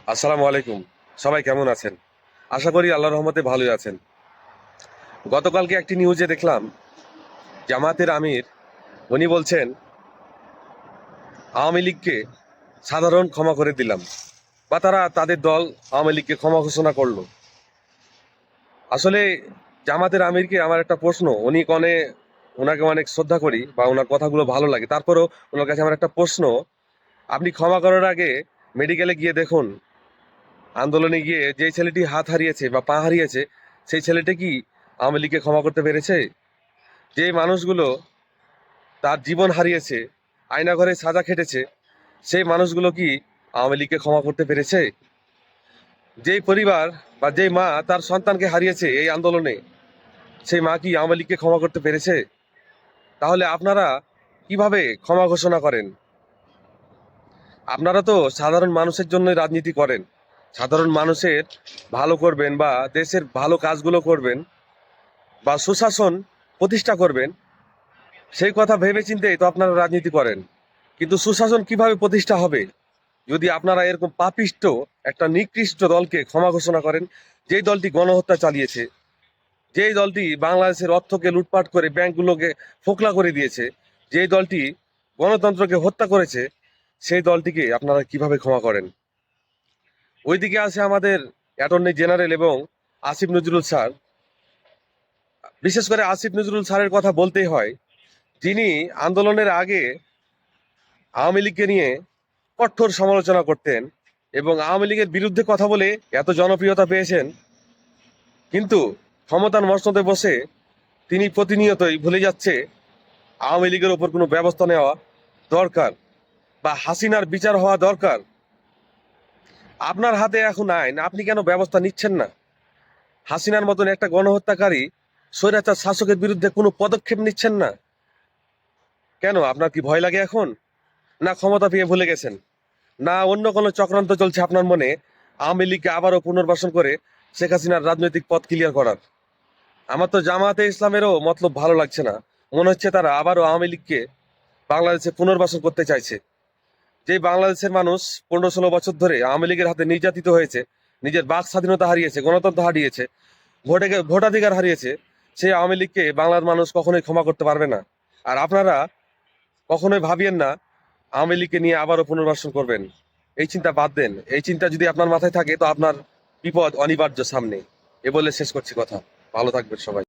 আসসালামু আলাইকুম। সবাই কেমন আছেন? আশা করি আল্লাহর রহমতে ভালোই আছেন। গতকালকে একটি নিউজে দেখলাম জামাতের আমির উনি বলছেন আওয়ামী লীগকে সাধারণ ক্ষমা করে দিলাম, বা তারা তাদের দল আওয়ামী লীগকে ক্ষমা ঘোষণা করলো। আসলে জামাতের আমিরকে আমার একটা প্রশ্ন, ওনাকে অনেক শ্রদ্ধা করি বা ওনার কথাগুলো ভালো লাগে, তারপরেও ওনার কাছে আমার একটা প্রশ্ন, আপনি ক্ষমা করার আগে মেডিকেলে গিয়ে দেখুন, আন্দোলনে গিয়ে যে ছেলেটি হাত হারিয়েছে বা পা হারিয়েছে সেই ছেলেটি কি আওয়ামী লীগকে ক্ষমা করতে পেরেছে? যে মানুষগুলো তার জীবন হারিয়েছে, আয়নাঘরে সাজা খেটেছে, সেই মানুষগুলো কি আওয়ামী লীগকে ক্ষমা করতে পেরেছে? যেই পরিবার বা যেই মা তার সন্তানকে হারিয়েছে এই আন্দোলনে, সেই মা কি আওয়ামী লীগকে ক্ষমা করতে পেরেছে? তাহলে আপনারা কিভাবে ক্ষমা ঘোষণা করেন? আপনারা তো সাধারণ মানুষের জন্য রাজনীতি করেন, সাধারণ মানুষের ভালো করবেন বা দেশের ভালো কাজগুলো করবেন বা সুশাসন প্রতিষ্ঠা করবেন, সেই কথা ভেবে চিন্তেই তো আপনারা রাজনীতি করেন। কিন্তু সুশাসন কিভাবে প্রতিষ্ঠা হবে যদি আপনারা এরকম পাপিষ্ট একটা নিকৃষ্ট দলকে ক্ষমা ঘোষণা করেন? যেই দলটি গণহত্যা চালিয়েছে, যেই দলটি বাংলাদেশের অর্থকে লুটপাট করে ব্যাংকগুলোকে ফোকলা করে দিয়েছে, যেই দলটি গণতন্ত্রকে হত্যা করেছে, সেই দলটিকে আপনারা কিভাবে ক্ষমা করেন? ওইদিকে আছে আমাদের অ্যাটর্নি জেনারেল এবং আসিফ নজরুল স্যার। বিশেষ করে আসিফ নজরুল স্যারের কথা বলতেই হয়, যিনি আন্দোলনের আগে আওয়ামী লীগকে নিয়ে কঠোর সমালোচনা করতেন এবং আওয়ামী লীগের বিরুদ্ধে কথা বলে এত জনপ্রিয়তা পেয়েছেন। কিন্তু ক্ষমতার মসনদে বসে তিনি প্রতিনিয়তই ভুলে যাচ্ছে আওয়ামী লীগের ওপর কোনো ব্যবস্থা নেওয়া দরকার বা হাসিনার বিচার হওয়া দরকার। আপনার হাতে এখন আইন, আপনি কেন ব্যবস্থা নিচ্ছেন না? হাসিনার মতন একটা গণহত্যাকারী স্বৈরাচার শাসকের বিরুদ্ধে কোনো পদক্ষেপ নিচ্ছেন না কেন? আপনার কি ভয় লাগে এখন? না ক্ষমতা পেয়ে ভুলে গেছেন? না অন্য কোনো চক্রান্ত চলছে আপনার মনে আওয়ামী লীগকে আবারও পুনর্বাসন করে শেখ হাসিনার রাজনৈতিক পথ ক্লিয়ার করার? আমার তো জামায়াতে ইসলামেরও মতলব ভালো লাগছে না। মনে হচ্ছে তারা আবারও আওয়ামী লীগকে বাংলাদেশে পুনর্বাসন করতে চাইছে। যে বাংলাদেশের মানুষ 15-16 বছর ধরে আওয়ামী লীগের হাতে নির্যাতিত হয়েছে, নিজের বাক স্বাধীনতা হারিয়েছে, গণতন্ত্র হারিয়েছে, ভোটাধিকার হারিয়েছে, সেই আওয়ামী লীগকে বাংলার মানুষ কখনোই ক্ষমা করতে পারবে না। আর আপনারা কখনোই ভাবিয়েন না আওয়ামী লীগকে নিয়ে আবারও পুনর্বাসন করবেন। এই চিন্তা বাদ দেন। এই চিন্তা যদি আপনার মাথায় থাকে তো আপনার বিপদ অনিবার্য সামনে। এ বলে শেষ করছি কথা। ভালো থাকবেন সবাই।